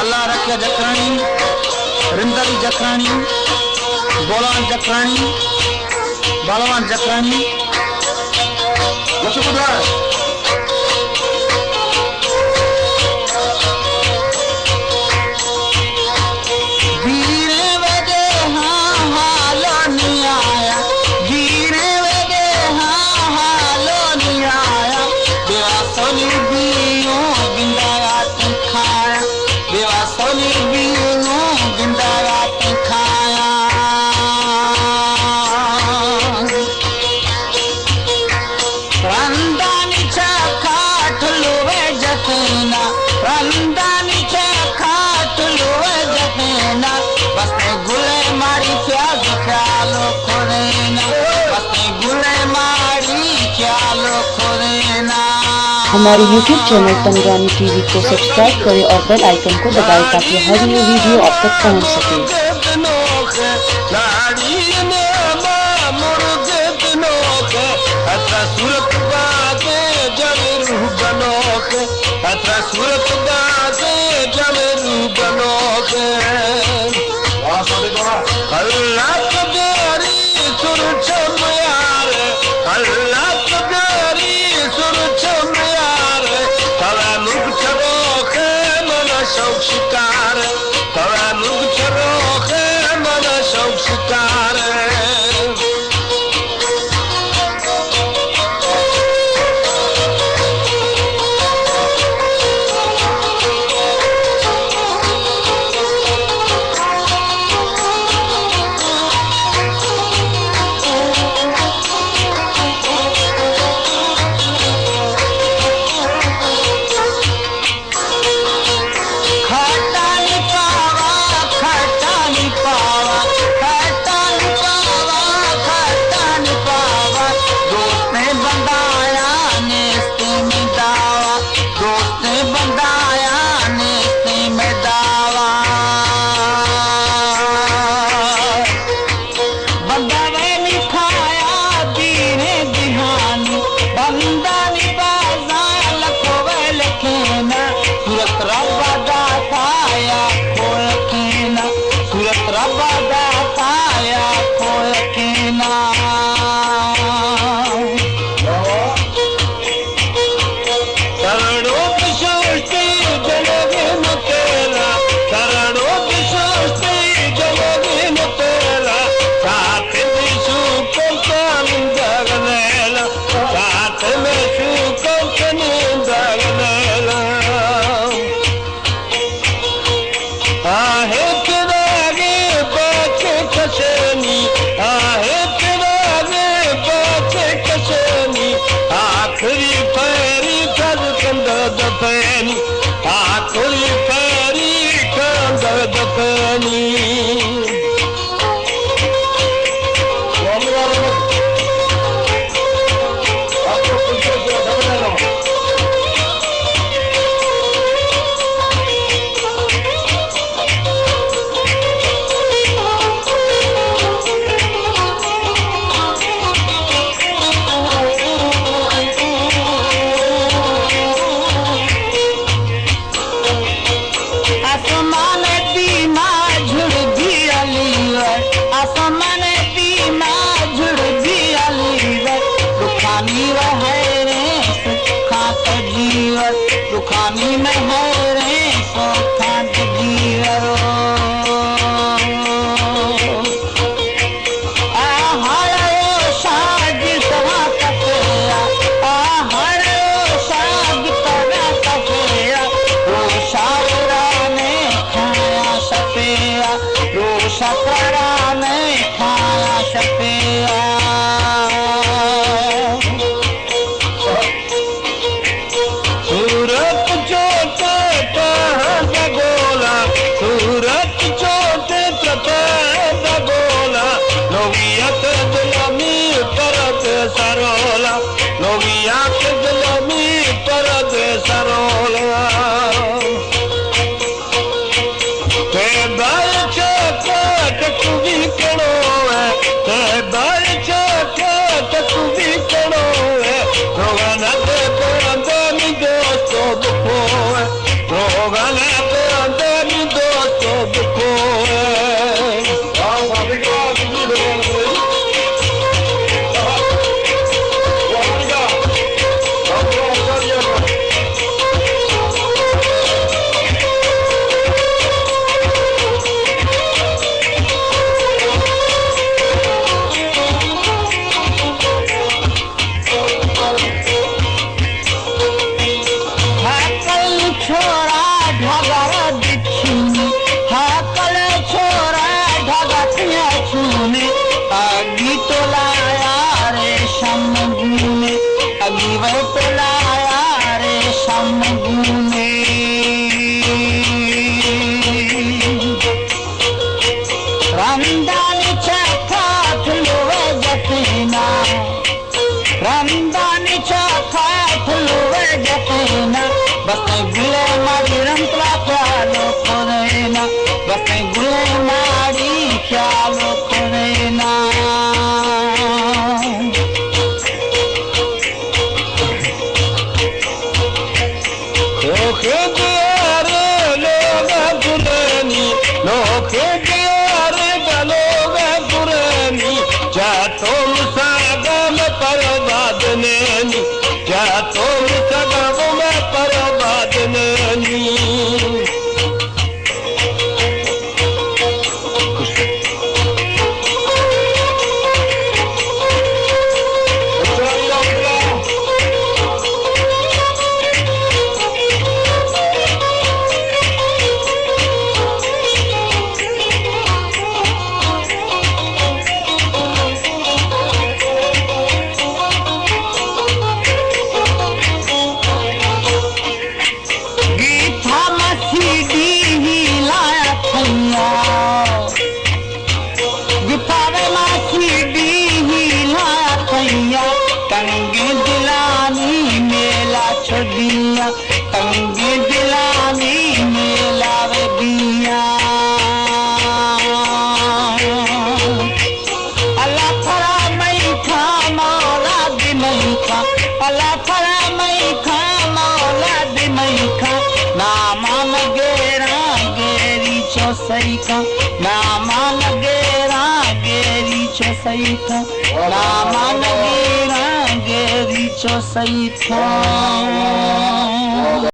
अल्लाह रखे जखरानी, रिंदरी जखरानी, बोलान जखरानी, बलवान जखरानी। हमारे YouTube चैनल तंगरानी टीवी को सब्सक्राइब करें और बेल आइकन को दबाएं ताकि हर नई वीडियो आप तक पहुंच सके। ढगर दिखी हाकल छोरा ढगतिया छूने अगी तो लाया रे शमगुने अगी वह तो लाया रे शमगुने रमदान चखात लोवे जतना रमदान चखात लोवे जतना बस गुले मारी रंतला ख्यालो कोरेना बस गुले मारी ख्यालो कोरेना लोके दियारे लोग गुरेनी लोके दियारे लोग गुरेनी जा तुम सागम परबाद नैनी जा तुम सागम में परबाद नैनी तंगे दिलानी मेला छोड़िया तंगे दिलानी मेला वे दिया अल्लाह फरा मई खा मौला दि मई खा अल्लाह फरा मई खा मौला दि मई खा नामान गेरा गेरी चो सही खा नामान गेरा गेरी चो सही खा नामान गेरा गेरी चो सही था।